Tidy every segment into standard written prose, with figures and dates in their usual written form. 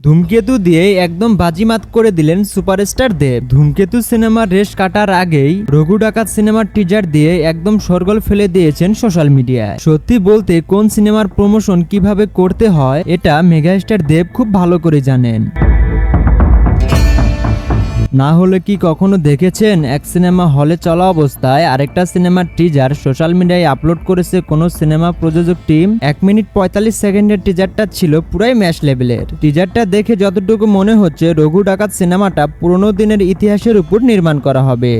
ধূমকেতু দিয়ে একদম বাজিমাত করে দিলেন সুপারস্টার দেব। ধূমকেতু সিনেমার রেশ কাটার আগেই রঘু ডাকাত সিনেমার টিজার দিয়ে একদম শোরগোল ফেলে দিয়েছেন সোশ্যাল মিডিয়ায়। সত্যি বলতে কোন সিনেমার প্রমোশন কিভাবে করতে হয় এটা মেগাস্টার দেব খুব ভালো করে জানেন। না হলে কি কখনো দেখেছেন এক সিনেমা হলে চলা অবস্থায় আরেকটা সিনেমার টিজার সোশ্যাল মিডিয়ায় আপলোড করেছে কোন সিনেমা প্রযোজক টিম? 1 মিনিট 45 সেকেন্ডের টিজারটা ছিল পুরাই ম্যাশ লেভেলের। টিজারটা দেখে যতটুকু মনে হচ্ছে রঘু ডাকাত সিনেমাটা পুরনো দিনের ইতিহাসের উপর নির্মাণ করা হবে।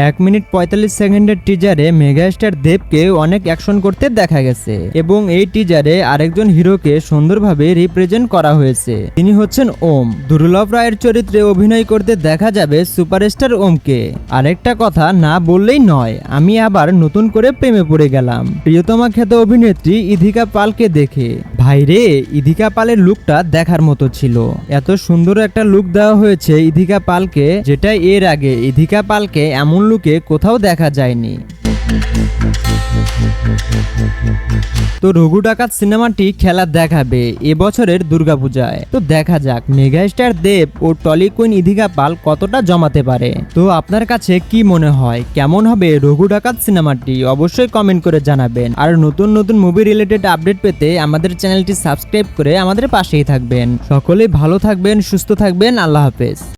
1 মিনিট 45 সেকেন্ডের টিজারে মেগাস্টার দেবকে অনেক অ্যাকশন করতে দেখা গেছে এবং এই টিজারে আরেকজন হিরোকে সুন্দরভাবে রিপ্রেজেন্ট করা হয়েছে। তিনি হচ্ছেন ওম। দুর্লভ রায়ের চরিত্রে অভিনয় করতে দেখা যাবে সুপারস্টার ওমকে। আরেকটা কথা না বললেই নয়, আমি আবার নতুন করে প্রেমে পড়ে গেলাম প্রিয়তমা খ্যাত অভিনেত্রী ইধিকা পালকে দেখে। ভাইরে, ইধিকা পালের লুকটা দেখার মতো ছিল। এত সুন্দর একটা লুক দেওয়া হয়েছে ইধিকা পালকে, যেটা এর আগে ইধিকা পালকে এমন লুকে কোথাও দেখা যায়নি। তো রঘু ডাকাত সিনেমাটি খেলা দেখাবে এবছরের দুর্গাপূজায়। তো দেখা যাক মেগাস্টার দেব ও টলি কুইন ইধিকা পাল কতটা জমাতে পারে। তো আপনার কাছে কি মনে হয়, কেমন হবে রঘু ডাকাত সিনেমাটি? অবশ্যই কমেন্ট করে জানাবেন। আর নতুন নতুন মুভি রিলেটেড আপডেট পেতে আমাদের চ্যানেলটি সাবস্ক্রাইব করে আমাদের পাশেই থাকবেন। সকলেই ভালো থাকবেন, সুস্থ থাকবেন। আল্লাহ হাফেজ।